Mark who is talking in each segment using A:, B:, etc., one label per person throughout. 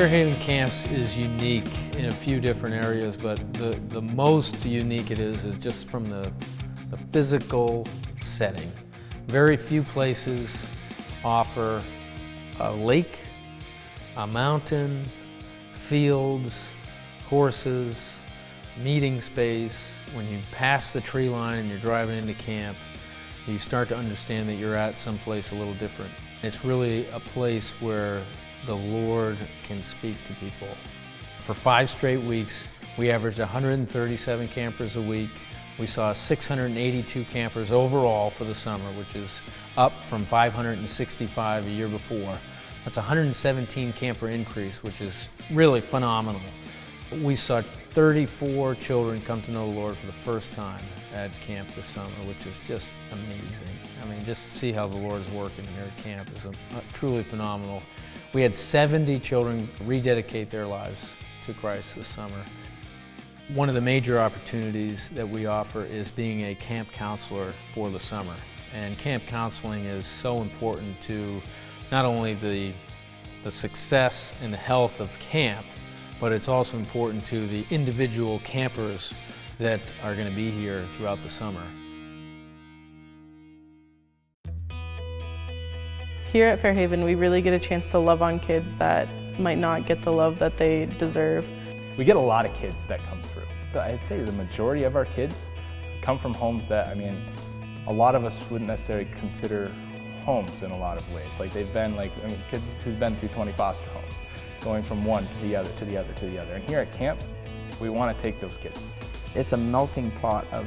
A: Fairhaven Camps is unique in a few different areas, but the most unique it is just from the physical setting. Very few places offer a lake, a mountain, fields, horses, meeting space. When you pass the tree line and you're driving into camp, you start to understand that you're at someplace a little different. It's really a place where the Lord can speak to people. For 5 straight weeks, we averaged 137 campers a week. We saw 682 campers overall for the summer, which is up from 565 a year before. That's a 117 camper increase, which is really phenomenal. We saw 34 children come to know the Lord for the first time at camp this summer, which is just amazing. I mean, just to see how the Lord is working here at camp is truly phenomenal. We had 70 children rededicate their lives to Christ this summer. One of the major opportunities that we offer is being a camp counselor for the summer. And camp counseling is so important to not only the success and the health of camp, but it's also important to the individual campers that are going to be here throughout the summer.
B: Here at Fairhaven, we really get a chance to love on kids that might not get the love that they deserve.
C: We get a lot of kids that come through. I'd say the majority of our kids come from homes that, a lot of us wouldn't necessarily consider homes in a lot of ways. Like they've been kids who's been through 20 foster homes, going from one to the other, to the other, to the other. And here at camp, we want to take those kids.
D: It's a melting pot of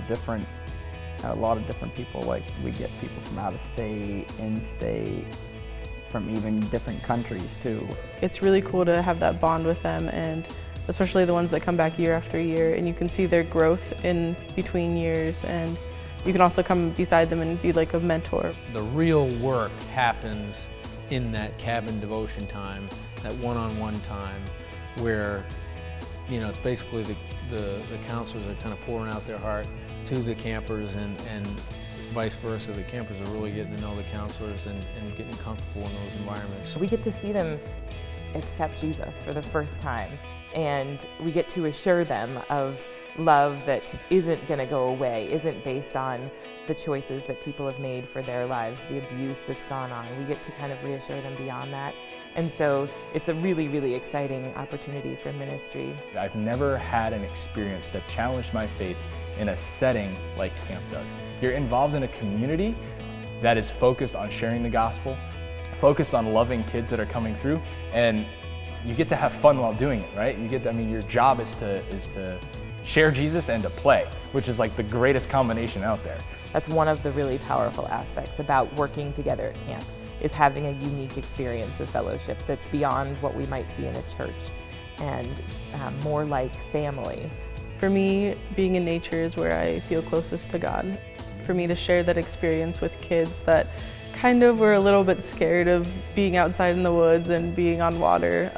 D: a lot of different people. Like we get people from out of state, in-state, from even different countries too.
B: It's really cool to have that bond with them, and especially the ones that come back year after year, and you can see their growth in between years, and you can also come beside them and be like a mentor.
A: The real work happens in that cabin devotion time, that one-on-one time, where it's basically the counselors are kind of pouring out their heart to the campers, and vice versa. The campers are really getting to know the counselors and getting comfortable in those environments.
E: We get to see them accept Jesus for the first time, and we get to assure them of love that isn't going to go away, isn't based on the choices that people have made for their lives, the abuse that's gone on. We get to kind of reassure them beyond that. And so it's a really, really exciting opportunity for ministry.
C: I've never had an experience that challenged my faith in a setting like camp does. You're involved in a community that is focused on sharing the gospel, focused on loving kids that are coming through, and you get to have fun while doing it, right? Your job is to share Jesus and to play, which is like the greatest combination out there.
E: That's one of the really powerful aspects about working together at camp, is having a unique experience of fellowship that's beyond what we might see in a church, and more like family.
B: For me, being in nature is where I feel closest to God. For me to share that experience with kids that kind of were a little bit scared of being outside in the woods and being on water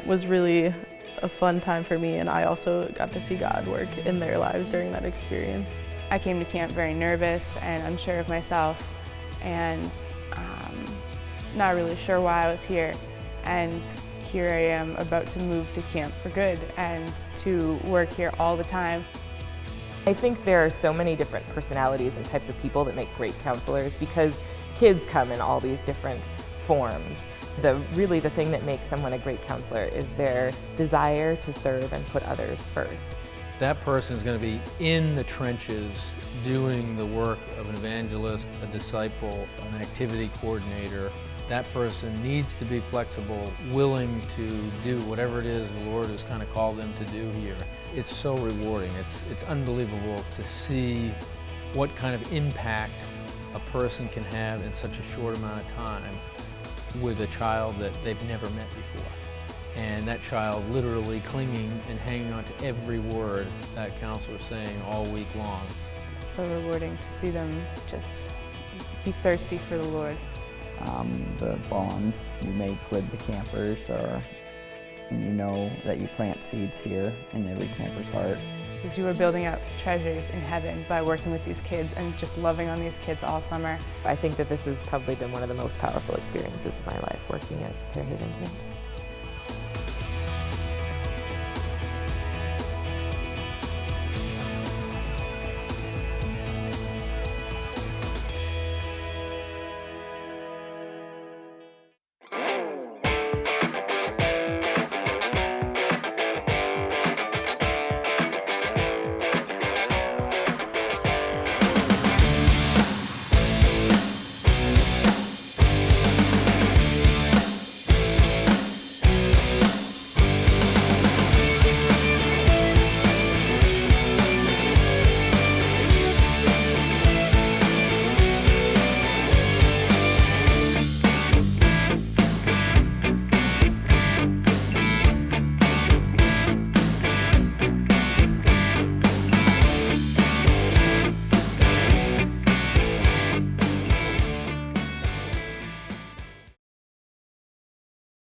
B: was really a fun time for me, and I also got to see God work in their lives during that experience.
F: I came to camp very nervous and unsure of myself, and not really sure why I was here. And here I am about to move to camp for good and to work here all the time.
E: I think there are so many different personalities and types of people that make great counselors, because kids come in all these different forms. Really the thing that makes someone a great counselor is their desire to serve and put others first.
A: That person is going to be in the trenches doing the work of an evangelist, a disciple, an activity coordinator. That person needs to be flexible, willing to do whatever it is the Lord has kind of called them to do here. It's so rewarding. It's unbelievable to see what kind of impact a person can have in such a short amount of time with a child that they've never met before. And that child literally clinging and hanging on to every word that counselor is saying all week long.
F: It's so rewarding to see them just be thirsty for the Lord.
D: The bonds you make with the campers and you know that you plant seeds here in every camper's heart.
F: Because you are building up treasures in heaven by working with these kids and just loving on these kids all summer.
E: I think that this has probably been one of the most powerful experiences of my life, working at Fairhaven Camps.